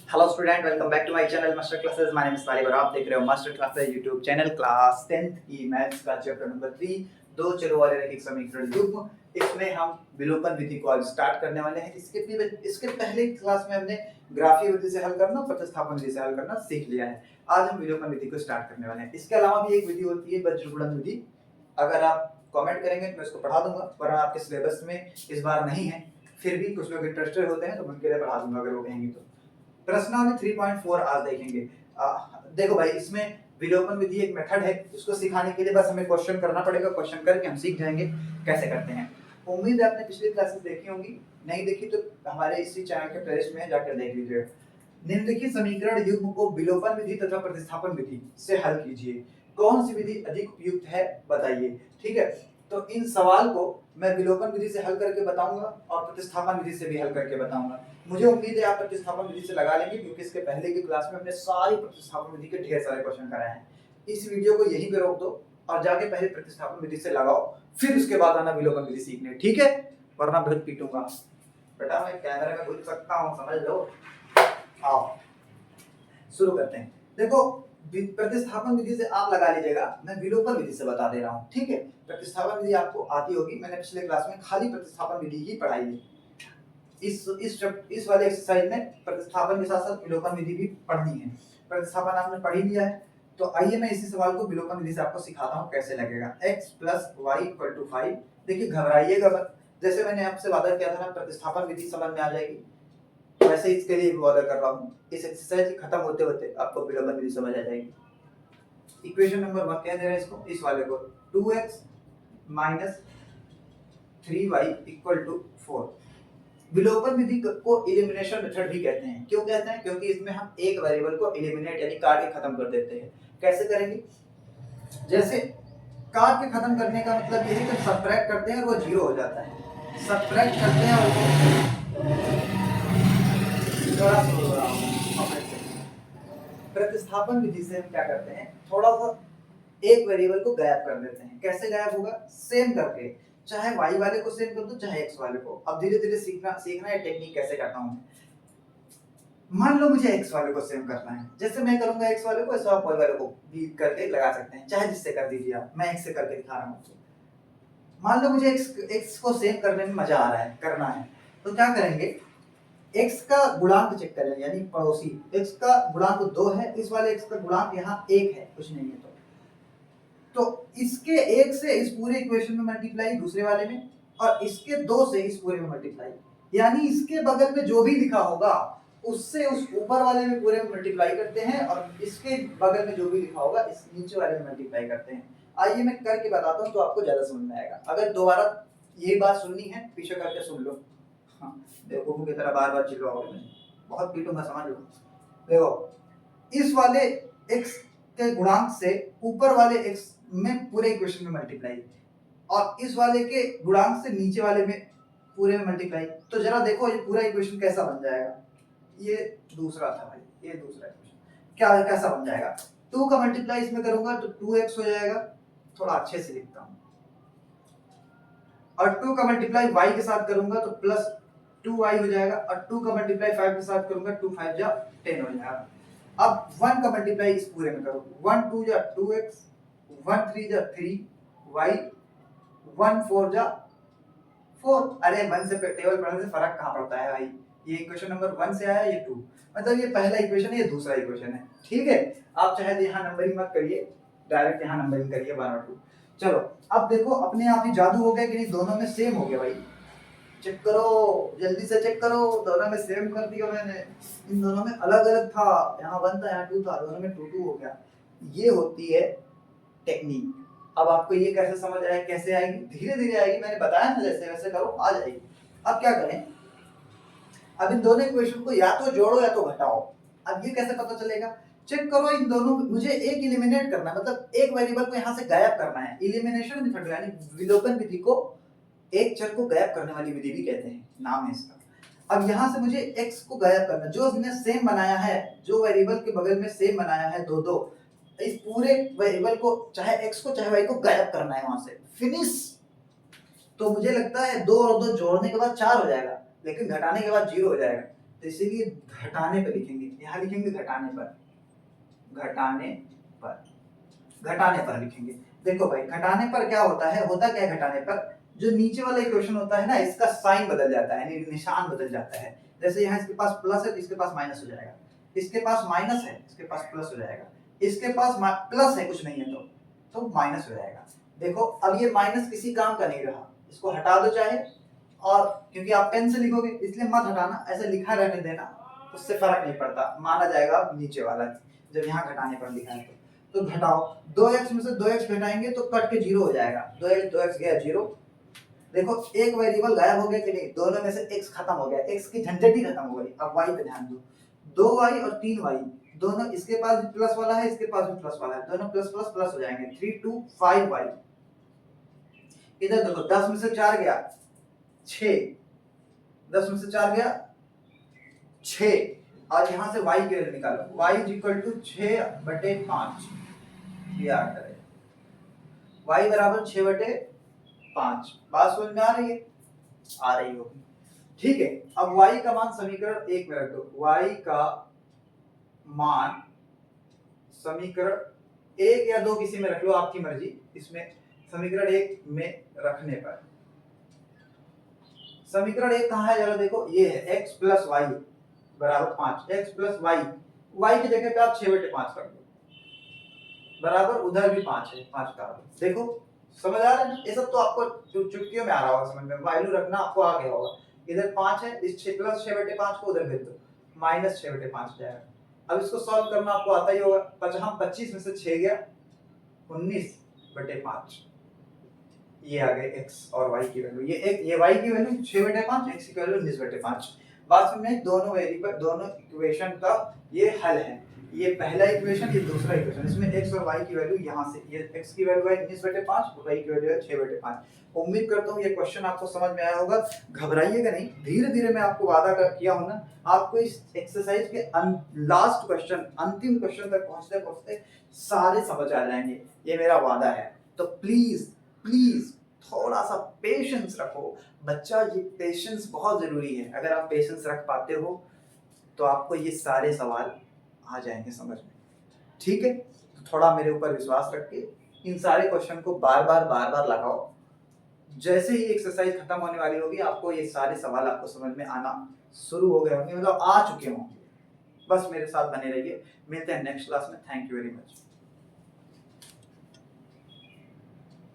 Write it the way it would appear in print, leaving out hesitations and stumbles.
Hello student, welcome back to my channel Master Classes. My name is Sarib और आप देख रहे हो Master Classes YouTube channel. Class 10th की मैथ्स का चैप्टर नंबर 3 दो चरों वाले रैखिक समीकरण युग्म। इसमें हम विलोपन विधि को आज स्टार्ट करने वाले हैं। इसके पहले क्लास में हमने ग्राफीय विधि से हल करना, प्रतिस्थापन विधि से हल करना सीख लिया है। आज हम विलोपन विधि को स्टार्ट करने वाले हैं। इसके अलावा भी एक विधि होती है वज्रगुणन विधि। अगर आप कमेंट करेंगे तो मैं इसको पढ़ा दूंगा, वरना आपके सिलेबस में इस बार नहीं है। फिर भी कुछ लोग इंटरेस्टेड होते हैं तो उनके लिए पढ़ा दूंगा अगर वो कहेंगे तो। प्रश्नावली 3.4 आज देखेंगे। देखो भाई, इसमें विलोपन विधि एक मेथड है। इसको सिखाने के लिए बस हमें क्वेश्चन करना पड़ेगा। क्वेश्चन करके हम सीख जाएंगे कैसे करते हैं। उम्मीद है आपने पिछली क्लासेस देखी होंगी, नहीं देखी तो हमारे इसी चैनल के प्लेलिस्ट में जाकर देख लीजिएगा। निम्नलिखित समीकरण युग्म को विलोपन विधि तथा प्रतिस्थापन विधि से हल कीजिए। कौन सी विधि अधिक उपयुक्त है बताइए। ठीक है, तो इन सवाल को मैं विलोपन विधि से हल करके बताऊंगा और प्रतिस्थापन विधि से भी हल करके बताऊंगा। मुझे उम्मीद है आप प्रतिस्थापन विधि से लगा लेंगे, क्योंकि इसके पहले की क्लास में हमने सारी प्रतिस्थापन विधि के ढेर सारे क्वेश्चन कराए हैं। इस वीडियो को यहीं पे रोक दो और जाके पहले प्रतिस्थापन विधि से लगाओ, फिर उसके बाद आना विलोपन विधि सीखने। ठीक है, वरना बहुत पीटूंगा बेटा। मैं कैमरे में घुस सकता हूँ, समझ लो। आओ शुरू करते हैं। देखो, प्रतिस्थापन विधि से आप लगा लीजिएगा, मैं विलोपन विधि से बता दे रहा हूँ। ठीक है, प्रतिस्थापन विधि आपको आती होगी, मैंने पिछले क्लास में खाली प्रतिस्थापन विधि ही पढ़ाई है। इस वाले एक्सरसाइज में प्रतिस्थापन के साथ साथ विलोपन विधि भी पढ़नी है। प्रतिस्थापन आपने पढ़ ही लिया है, तो आइए मैं इसी सवाल को विलोपन विधि से आपको सिखाता हूँ कैसे लगेगा। x + y = 5। देखिए, घबराइएगा मत। जैसे मैंने आपसे वादा किया था ना, प्रतिस्थापन विधि समझ में आ जाएगी, वैसे इसके लिए वादा कर रहा हूँ। इस एक्सरसाइज खत्म होते होते आपको विलोपन विधि समझ आ जाएगी। इक्वेशन नंबर 1 कह दे रहा है इसको, इस वाले को 2x - 3y = 4। विलोपन विधि को एलिमिनेशन मेथड भी कहते हैं। क्यों कहते हैं? क्योंकि इसमें हम एक वेरिएबल को एलिमिनेट यानी काट के खत्म कर देते हैं। कैसे करेंगे? जैसे काट के खत्म करने का मतलब ये है कि सबट्रैक्ट करते हैं और वो 0 हो जाता है। सबट्रैक्ट करते हैं और प्रतिस्थापन विधि से हम क्या करते हैं, थोड़ा सा एक वेरिएबल को गायब कर देते हैं। कैसे गायब होगा? सेम करके, चाहे y वाले को सेम कर दो चाहे x वाले को। अब धीरे धीरे सीखना है टेक्निक कैसे करता हूं। मान लो मुझे x वाले को सेम करना है, जैसे मैं करूंगा x वाले को, ऐसा आप y वाले को भी करके लगा सकते हैं, चाहे जिससे कर दीजिए आप। मैं x से करके दिखा रहा हूं। मान लो मुझे x को सेम करने में मजा आ रहा है, करना है, तो क्या करेंगे, x का गुणांक चेक करें, यानी पड़ोसी x का गुणांक 2 है, इस वाले x का गुणांक यहाँ 1 है, कुछ नहीं है। तो इसके 1 से इस पूरे इक्वेशन में मल्टीप्लाई दूसरे वाले में, और इसके 2 से इस पूरे में मल्टीप्लाई, यानी इसके बगल में जो भी लिखा होगा उससे उस ऊपर वाले में पूरे में मल्टीप्लाई करते हैं, और इसके बगल में जो भी लिखा होगा इस नीचे वाले में मल्टीप्लाई करते हैं। आइए मैं करके बताता हूँ तो आपको ज्यादा समझ में आएगा। अगर दोबारा ये बात सुननी है, पीछे करके सुन लो। हाँ, बेवकूफों की तरह बार बार चिल्लाओगे, मैं बहुत पीटूंगा, समझ लो। देखो, इस वाले x के गुणांक से ऊपर वाले x में पूरे इक्वेशन में मल्टीप्लाई, और इस वाले के गुणांक से नीचे वाले में पूरे में मल्टीप्लाई। तो जरा देखो ये पूरा इक्वेशन कैसा बन जाएगा। ये दूसरा था भाई, ये दूसरा इक्वेशन क्या कैसा बन जाएगा। 2 का मल्टीप्लाई इसमें करूंगा तो 2x हो जाएगा, थोड़ा अच्छे से लिखता हूं, और 2 का मल्टीप्लाई y के साथ करूंगा तो +2y हो जाएगा, और 2 का मल्टीप्लाई 5 के साथ करूंगा 2 5 जा 10 हो जाएगा। अब 1 का मल्टीप्लाई इस पूरे में करो, 1 2 जा 2x, 1 3 जा 3y, 1 4 जा 4। अरे 1 से टेबल पढ़ने से फर्क कहाँ पड़ता है भाई। ये इक्वेशन नंबर 1 से आया, ये 2, मतलब ये पहला इक्वेशन है, ये दूसरा इक्वेशन है। ठीक है, आप चाहे यहाँ नंबरिंग मत करिए, डायरेक्ट यहाँ नंबरिंग करिए 1 और 2। चलो अब देखो, अपने आप ही जादू हो गया कि नहीं, दोनों में सेम हो गया भाई। चेक करो, जल्दी से चेक करो, दोनों में सेम कर दिया मैंने। इन दोनों में अलग अलग था, यहाँ 1 था यहाँ 2 था, दोनों में 2 2 हो गया। ये होती है टेक्निक। अब आपको ये कैसे समझ आए, कैसे आएगी, धीरे धीरे आएगी, मैंने बताया ना, जैसे वैसे करो आ जाएगी। अब क्या करें, अब इन दोनों इक्वेशन को या तो जोड़ो या तो घटाओ। अब ये कैसे पता चलेगा, चेक करो, इन दोनों मुझे एक एलिमिनेट करना है, मतलब एक वेरिएबल को यहाँ से गायब करना है। एलिमिनेशन मेथड यानी विलोपन विधि को एक चर को गायब करने वाली विधि भी कहते हैं, नाम है इसका। अब यहाँ से मुझे x को गायब करना, जो इसने सेम बनाया है, जो वेरिएबल के बगल में सेम बनाया है 2 2, इस पूरे वेरिएबल को चाहे x को चाहे y को गायब करना है वहां से, फिनिश। तो मुझे लगता है 2 और 2 जोड़ने के बाद 4 हो जाएगा, लेकिन घटाने के बाद 0 हो जाएगा। तो इसीलिए घटाने पर लिखेंगे, यहाँ लिखेंगे घटाने पर, घटाने पर, घटाने पर लिखेंगे। देखो भाई घटाने पर क्या होता है, होता क्या है घटाने पर, जो नीचे वाला इक्वेशन होता है ना इसका साइन बदल जाता है, यानी निशान बदल जाता है। जैसे यहाँ इसके पास प्लस है तो इसके पास माइनस हो जाएगा, इसके पास माइनस है इसके पास प्लस हो जाएगा, इसके पास प्लस है कुछ नहीं है तो माइनस हो जाएगा। देखो अब ये माइनस किसी काम का नहीं रहा, इसको हटा दो चाहे, और क्योंकि आप पेन से लिखोगे इसलिए मत हटाना, ऐसे लिखा रहने देना, उससे फर्क नहीं पड़ता, माना जाएगा नीचे वाला जब यहाँ घटाने पर लिखा है तो घटाओ, 2x में से 2x घटाएंगे तो कट के 0 हो जाएगा, 2x गया 0। देखो एक वेरिएबल गायब हो गया कि नहीं, दोनों में से x खत्म हो गया, x की झंझट ही खत्म हो गई। अब y पे ध्यान दो, 2y और 3y दोनों, इसके पास भी प्लस वाला है इसके पास भी प्लस वाला है, दोनों प्लस प्लस प्लस हो जाएंगे, 3 2 5y। इधर देखो 10 में से 4 गया 6, 10 में से 4 गया 6, और यहाँ से y की वैल्यू निकालो, y = 6/5, ये आंसर है, y बराबर 6/5। बात समझ में आ रही है, आ रही होगी, ठीक है। अब y का मान समीकरण 1 में रख दो, y का मान समीकरण 1 या 2 किसी में रख लो, आपकी मर्जी। इसमें समीकरण 1 में रखने पर, समीकरण 1 कहाँ है चलो देखो, ये है x + y = 5, x + y की जगह पे आप 6/5 कर दो, बराबर उधर भी 5 है, 5 का देखो, समझ आ रहा है ना, ये सब तो आपको चुटकियों में आ रहा होगा समझ में, वैल्यू रखना आपको आ गया होगा। इधर 5 है, इस 6 + 6/5 को उधर भेज दो, -6/5 जाएगा। अब इसको सॉल्व करना आपको आता ही होगा, 25 में से 6 गया 19/5, ये आ गए x और y की वैल्यू, ये y की वैल्यू 6/5, x की वैल्यू 19/5। बात में दोनों वेरिएबल, दोनों इक्वेशन का ये हल है, ये पहला इक्वेशन ये दूसरा इक्वेशन, इसमें x और y की वैल्यू यहाँ से, ये x की वैल्यू है 19/5, y की वैल्यू है 6/5। उम्मीद करता हूँ ये क्वेश्चन आपको समझ में आया होगा, घबराइएगा नहीं, धीरे धीरे मैं आपको वादा किया हूँ ना, आपको इस एक्सरसाइज के लास्ट क्वेश्चन, अंतिम क्वेश्चन तक पहुँचते पहुँचते सारे समझ आ जाएंगे, ये मेरा वादा है। तो प्लीज प्लीज थोड़ा सा पेशेंस रखो बच्चा, ये पेशेंस बहुत जरूरी है। अगर आप पेशेंस रख पाते हो तो आपको ये सारे सवाल आ जाएंगे समझ में, ठीक है। तो थोड़ा मेरे ऊपर विश्वास रख के इन सारे क्वेश्चन को बार बार लगाओ, जैसे ही एक्सरसाइज खत्म होने वाली होगी आपको ये सारे सवाल आपको समझ में आना शुरू हो गए होंगे, मतलब आ चुके होंगे। बस मेरे साथ बने रहिए, मिलते हैं नेक्स्ट क्लास में। Thank you very much.